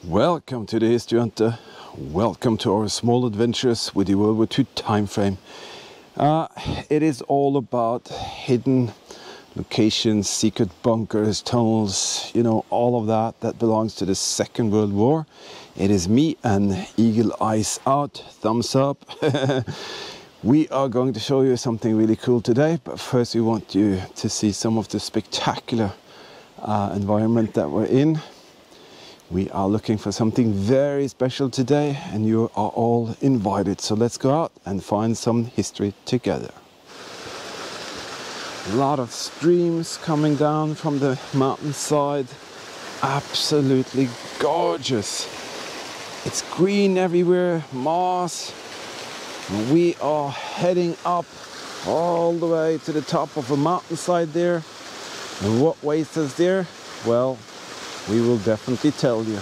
Welcome to the History Hunter. Welcome to our small adventures with the World War II time frame. It is all about hidden locations, secret bunkers, tunnels, you know, all of that belongs to the Second World War. It is me and Eagle Eyes Out, thumbs up. We are going to show you something really cool today, but first we want you to see some of the spectacular environment that we're in. We are looking for something very special today, and you are all invited. So let's go out and find some history together. A lot of streams coming down from the mountainside. Absolutely gorgeous. It's green everywhere, moss. We are heading up all the way to the top of a mountainside there. And what waits us there? Well, we will definitely tell you.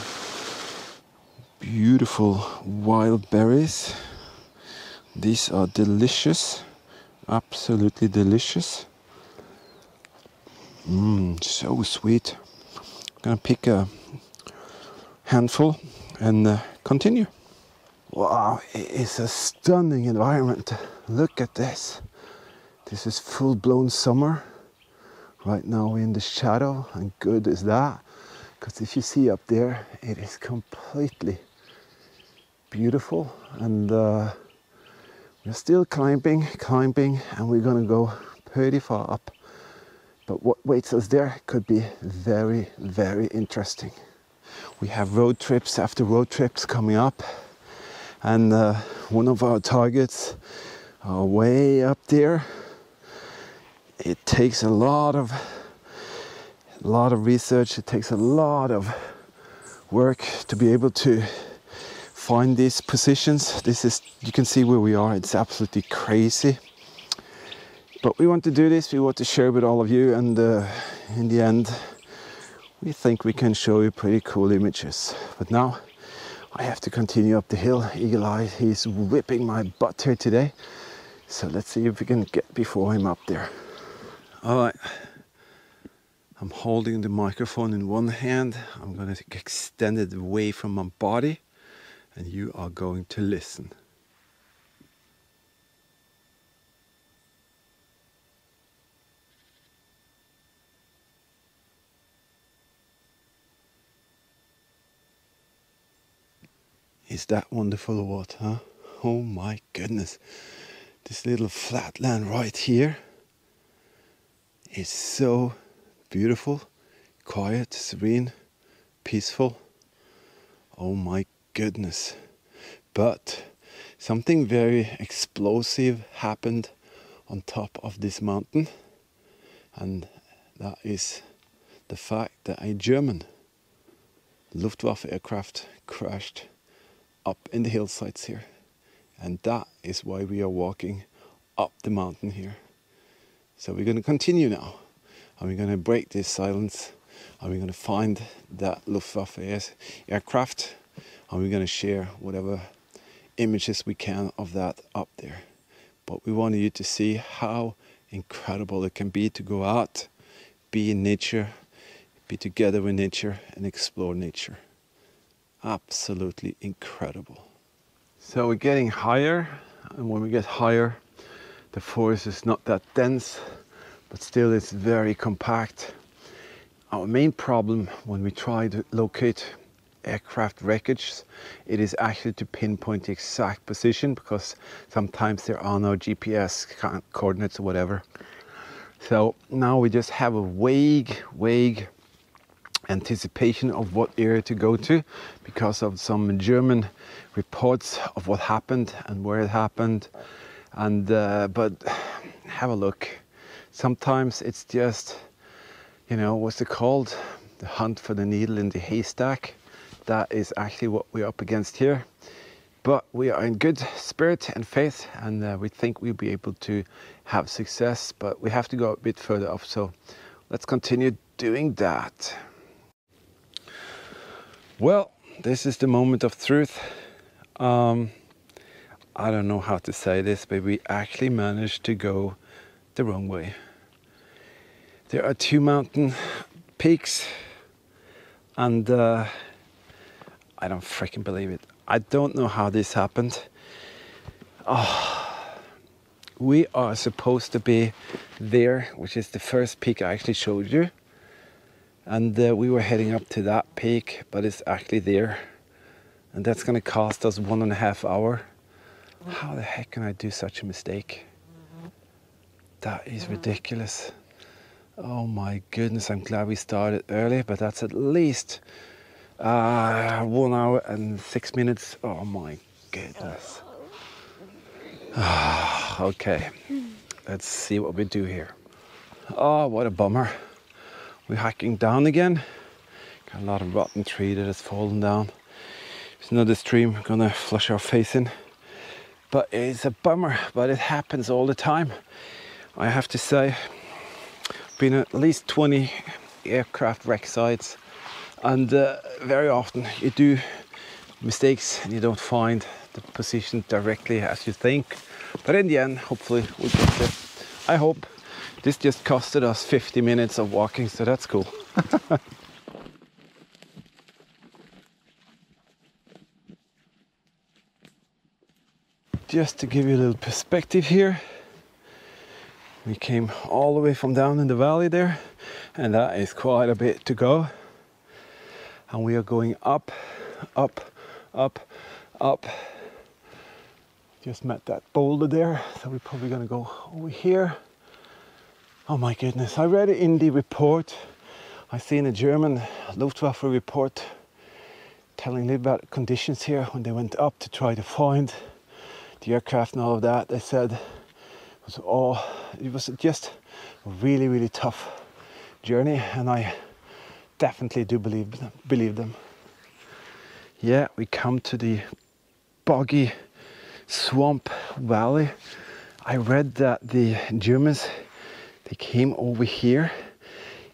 Beautiful wild berries. These are delicious, absolutely delicious. So sweet. I'm gonna pick a handful and continue. Wow, it is a stunning environment. Look at this. This is full-blown summer. Right now we're in the shadow, and good is that. Because if you see up there, it is completely beautiful, and we're still climbing, and we're gonna go pretty far up. But what waits us there could be very, very interesting. We have road trips after road trips coming up, and one of our targets are way up there. It takes a lot of research, it takes a lot of work to be able to find these positions. This is, you can see where we are, it's absolutely crazy. But we want to do this, we want to share with all of you, and in the end, we think we can show you pretty cool images. But now, I have to continue up the hill. Eagle Eye, he's whipping my butt here today. So let's see if we can get before him up there. All right. I'm holding the microphone in one hand. I'm going to extend it away from my body, and you are going to listen. Is that wonderful or what, huh? Oh my goodness. This little flatland right here is so beautiful, quiet, serene, peaceful. Oh my goodness. But something very explosive happened on top of this mountain, and that is the fact that a German Luftwaffe aircraft crashed up in the hillsides here. And that is why we are walking up the mountain here. So we're going to continue now. And we're going to break this silence, and we're going to find that Luftwaffe aircraft, and we're going to share whatever images we can of that up there. But we wanted you to see how incredible it can be to go out, be in nature, be together with nature, and explore nature. Absolutely incredible. So we're getting higher, and when we get higher, the forest is not that dense, but still it's very compact. Our main problem when we try to locate aircraft wreckage, it is actually to pinpoint the exact position, because sometimes there are no GPS coordinates or whatever. So now we just have a vague anticipation of what area to go to, because of some German reports of what happened and where it happened. And but have a look. Sometimes it's just, you know, what's it called? The hunt for the needle in the haystack. That is actually what we're up against here. But we are in good spirit and faith, and we think we'll be able to have success, but we have to go a bit further up. So let's continue doing that. Well, this is the moment of truth. I don't know how to say this, but we actually managed to go the wrong way. There are two mountain peaks, and I don't freaking believe it. I don't know how this happened. We are supposed to be there, which is the first peak I actually showed you. And we were heading up to that peak, but it's actually there. And that's gonna cost us 1.5 hours. How the heck can I do such a mistake? That is ridiculous. Oh my goodness, I'm glad we started early, but that's at least 1 hour and 6 minutes. Oh my goodness. Okay, let's see what we do here. Oh, what a bummer. We're hiking down again. Got a lot of rotten tree that has fallen down. There's another stream we're gonna flush our face in. But it's a bummer, but it happens all the time. I have to say, been at least 20 aircraft wreck sites, and very often you do mistakes and you don't find the position directly as you think. But in the end, hopefully we'll get there. I hope. This just costed us 50 minutes of walking, so that's cool. Just to give you a little perspective here, we came all the way from down in the valley there, and that is quite a bit to go. And we are going up, up, up, up. Just met that boulder there, so we're probably gonna go over here. Oh my goodness, I read it in the report. I seen a German Luftwaffe report telling a little about conditions here when they went up to try to find the aircraft and all of that. They said it was just a really, really tough journey, and I definitely do believe them. Yeah, we come to the boggy swamp valley. I read that the Germans, they came over here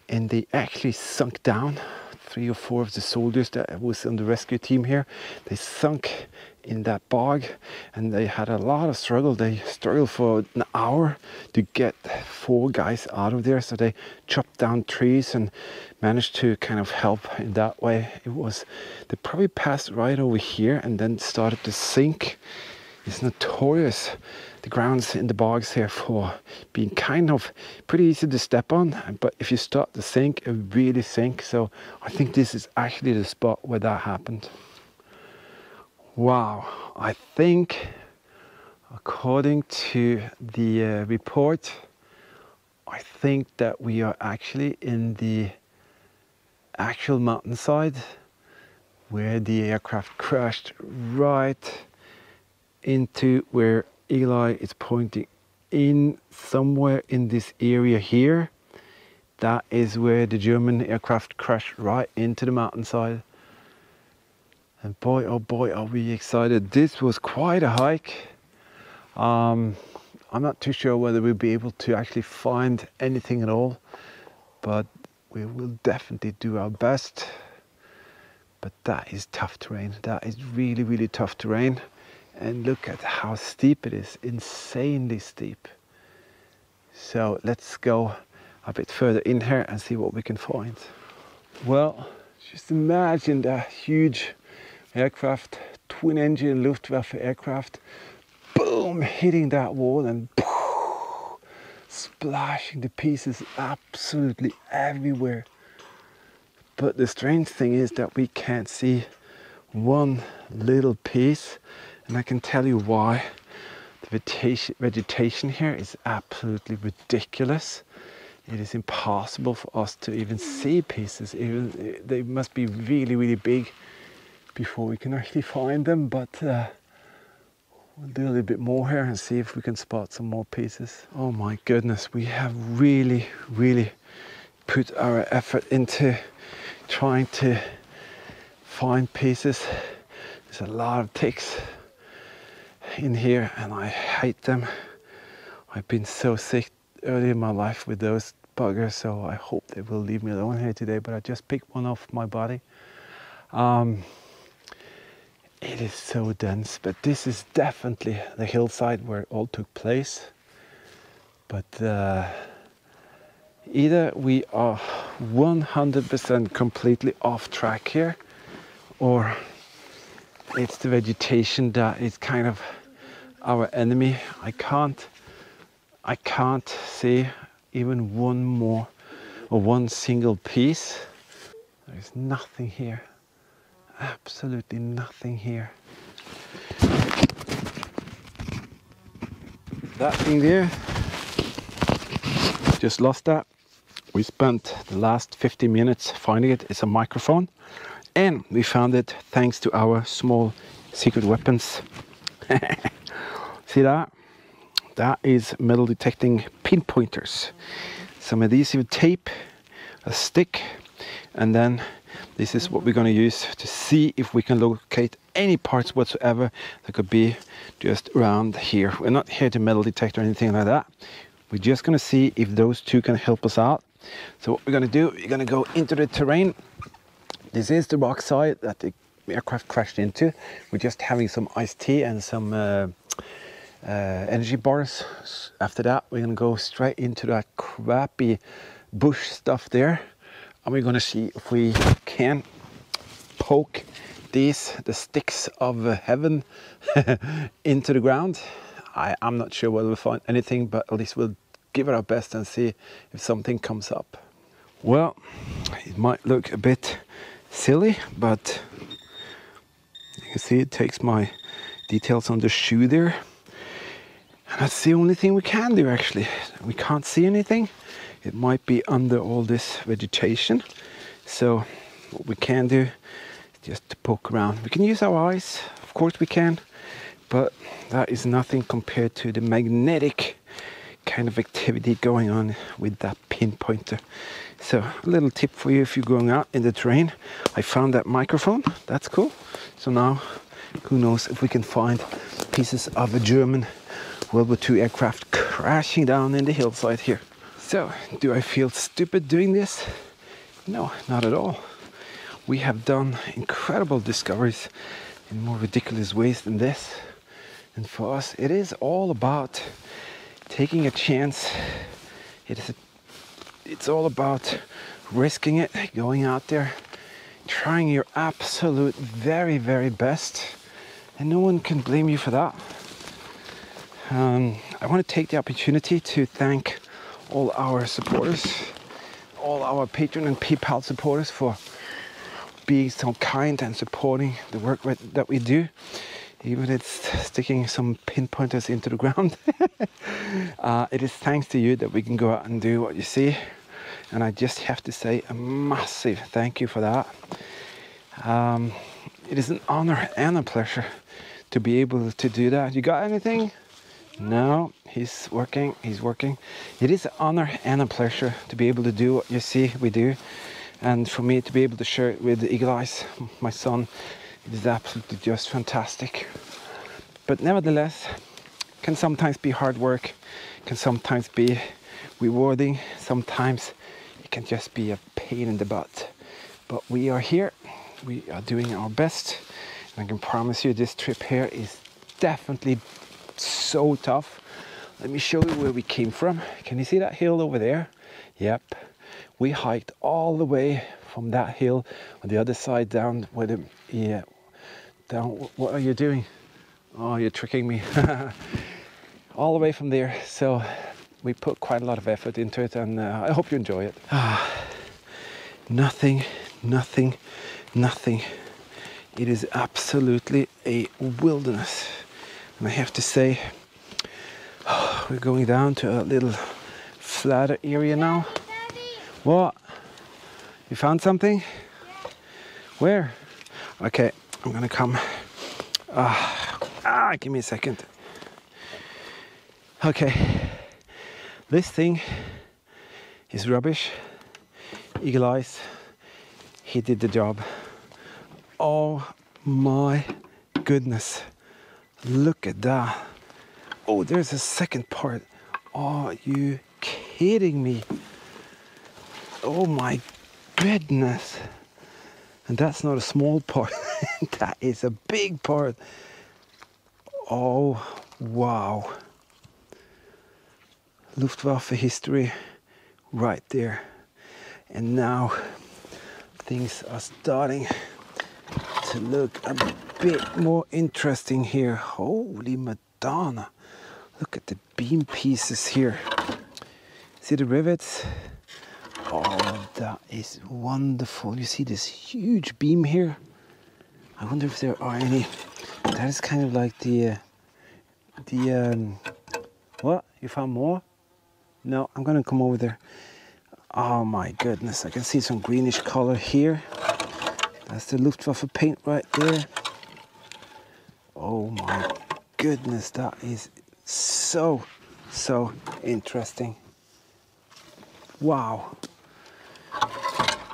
and they actually sunk down. 3 or 4 of the soldiers that was on the rescue team here, they sunk in that bog, and they had a lot of struggle. They struggled for an hour to get 4 guys out of there. So they chopped down trees and managed to kind of help in that way. They probably passed right over here and then started to sink. It's notorious, the grounds in the bogs here, for being kind of pretty easy to step on, but if you start to sink, it really sinks. So I think this is actually the spot where that happened. Wow, I think according to the report, I think that we are actually in the actual mountainside where the aircraft crashed, right into where Eli is pointing in, somewhere in this area here. That is where the German aircraft crashed, right into the mountainside. And boy, oh boy, are we excited. This was quite a hike. I'm not too sure whether we'll be able to actually find anything at all, but we will definitely do our best. But that is tough terrain. That is really, really tough terrain. And look at how steep it is, insanely steep. So let's go a bit further in here and see what we can find. Well, just imagine that huge aircraft, twin engine Luftwaffe aircraft, boom, hitting that wall and poof, splashing the pieces absolutely everywhere. But the strange thing is that we can't see one little piece. And I can tell you why. The vegetation here is absolutely ridiculous. It is impossible for us to even see pieces. They must be really, really big before we can actually find them. But We'll do a little bit more here and see if we can spot some more pieces. Oh my goodness, we have really, really put our effort into trying to find pieces. There's a lot of ticks in here and I hate them. I've been so sick early in my life with those buggers, so I hope they will leave me alone here today, but I just picked one off my body. It is so dense, but this is definitely the hillside where it all took place. But either we are 100% completely off track here, or it's the vegetation that is kind of our enemy. I can't see even one more or one single piece. There's nothing here. Absolutely nothing here. That thing there, just lost that. We spent the last 50 minutes finding it. It's a microphone, and we found it thanks to our small secret weapons. See that? That is metal detecting pinpointers. Some adhesive tape, a stick, and then this is what we're going to use to see if we can locate any parts whatsoever that could be just around here. We're not here to metal detect or anything like that. We're just going to see if those two can help us out. So what we're going to do, we're going to go into the terrain. This is the rock side that the aircraft crashed into. We're just having some iced tea and some energy bars. After that, we're going to go straight into that crappy bush stuff there. And we're going to see if we can poke the sticks of heaven into the ground. I'm not sure whether we'll find anything, but at least we'll give it our best and see if something comes up. Well, it might look a bit silly, but you can see it takes my details on the shoe there. And that's the only thing we can do actually. We can't see anything. It might be under all this vegetation. So what we can do is just to poke around. We can use our eyes, of course we can, but that is nothing compared to the magnetic kind of activity going on with that pinpointer. So a little tip for you if you're going out in the terrain. I found that microphone, that's cool. So now, who knows if we can find pieces of a German World War II aircraft crashing down in the hillside here. So, do I feel stupid doing this? No, not at all. We have done incredible discoveries in more ridiculous ways than this. And for us, it is all about taking a chance. It's all about risking it, going out there, trying your absolute very, very best. And no one can blame you for that. I want to take the opportunity to thank all our supporters, all our Patreon and PayPal supporters for being so kind and supporting the work that we do, even if it's sticking some pinpointers into the ground. It is thanks to you that we can go out and do what you see, and I just have to say a massive thank you for that. It is an honor and a pleasure to be able to do that. You got anything? No, he's working. It is an honor and a pleasure to be able to do what you see we do, and for me to be able to share it with Eagle Eyes, my son. It is absolutely just fantastic. But nevertheless, can sometimes be hard work, can sometimes be rewarding, sometimes it can just be a pain in the butt. But we are here, we are doing our best, and I can promise you this trip here is definitely so tough. Let me show you where we came from. Can you see that hill over there? Yep, we hiked all the way from that hill on the other side down where the down. What are you doing? Oh, you're tricking me. All the way from there. So we put quite a lot of effort into it, and I hope you enjoy it. Nothing. It is absolutely a wilderness. And I have to say, we're going down to a little flatter area now. What? You found something? Where? Okay, I'm gonna come. give me a second. Okay, this thing is rubbish. Eagle Eyes, he did the job. Oh my goodness, look at that. Oh, there's a second part. Are you kidding me? Oh my goodness. And that's not a small part. That is a big part. Oh, wow. Luftwaffe history right there. And now things are starting to look a bit more interesting here. Holy Madonna. Look at the beam pieces here. See the rivets? Oh, that is wonderful. You see this huge beam here? I wonder if there are any. That is kind of like what? You found more? No, I'm gonna come over there. Oh my goodness, I can see some greenish color here. That's the Luftwaffe paint right there. Oh my goodness, that is so interesting. Wow.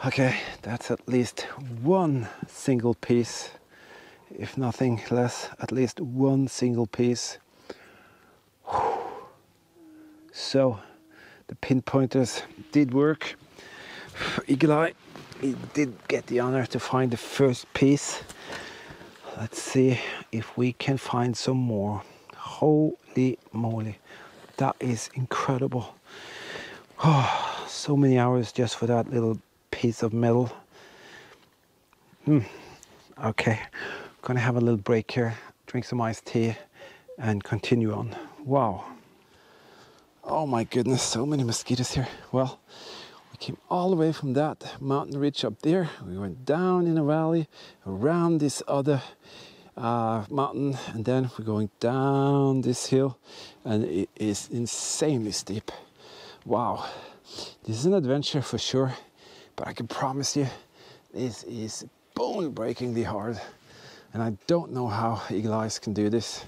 Okay, that's at least one single piece, if nothing less, at least one single piece. So the pinpointers did work. Eagle Eye, he did get the honor to find the first piece. Let's see if we can find some more. Holy moly, that is incredible. Oh, so many hours just for that little piece of metal. Okay, gonna have a little break here, drink some iced tea and continue on. Wow. Oh my goodness, so many mosquitoes here. Well, we came all the way from that mountain ridge up there. We went down in a valley, around this other mountain, and then we're going down this hill, and it is insanely steep. Wow, this is an adventure for sure, but I can promise you, this is bone-breakingly hard. And I don't know how Eagle Eyes can do this.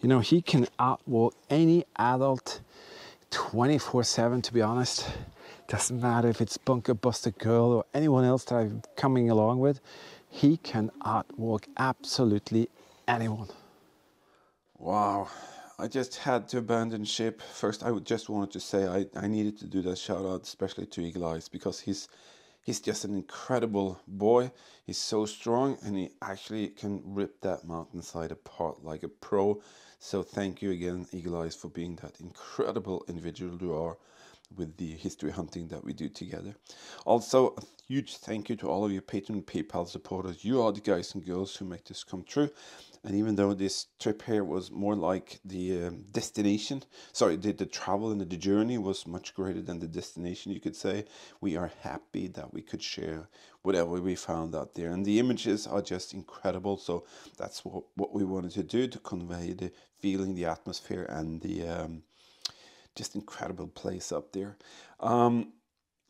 You know, he can outwalk any adult 24/7, to be honest. Doesn't matter if it's Bunker Buster Girl or anyone else that I'm coming along with. He can outwalk absolutely anyone. Wow, I just had to abandon ship. First, I just wanted to say I needed to do that shout out, especially to Eagle Eyes, because he's just an incredible boy. He's so strong, and he actually can rip that mountainside apart like a pro. So thank you again, Eagle Eyes, for being that incredible individual you are with the history hunting that we do together. Also, a huge thank you to all of you Patreon and PayPal supporters. You are the guys and girls who make this come true. And even though this trip here was more like the destination, sorry, the travel and the journey was much greater than the destination, you could say, we are happy that we could share whatever we found out there. And the images are just incredible. So that's what we wanted to do, to convey the feeling, the atmosphere, and the just incredible place up there.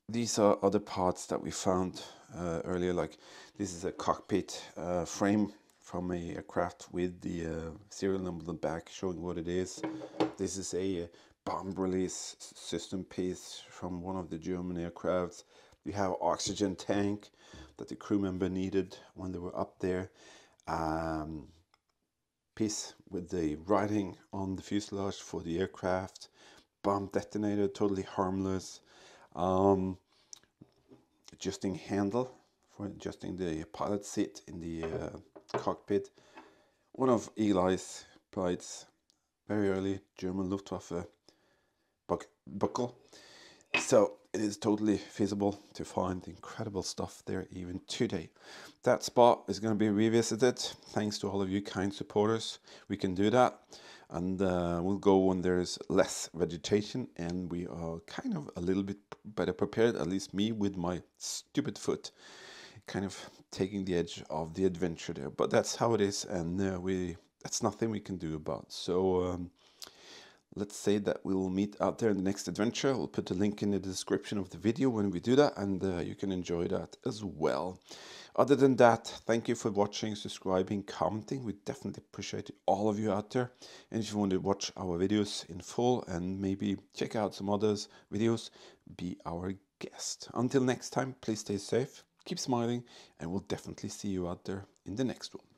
These are other parts that we found earlier, like this is a cockpit frame from a aircraft with the serial number on the back showing what it is. This is a bomb release system piece from one of the German aircrafts. We have oxygen tank that the crew member needed when they were up there. Piece with the writing on the fuselage for the aircraft. Bomb detonator, totally harmless. Adjusting handle for adjusting the pilot seat in the cockpit. One of Eagle Eyes plights, very early German Luftwaffe buckle. So it is totally feasible to find incredible stuff there even today. That spot is going to be revisited thanks to all of you kind supporters. We can do that, and we'll go when there's less vegetation and we are kind of a little bit better prepared, at least me with my stupid foot, kind of taking the edge of the adventure there. But that's how it is, and that's nothing we can do about. So let's say that we will meet out there in the next adventure. I'll put a link in the description of the video when we do that, and you can enjoy that as well. Other than that, thank you for watching, subscribing, commenting. We definitely appreciate all of you out there. And if you want to watch our videos in full and maybe check out some others videos, be our guest. Until next time, please stay safe, keep smiling, and we'll definitely see you out there in the next one.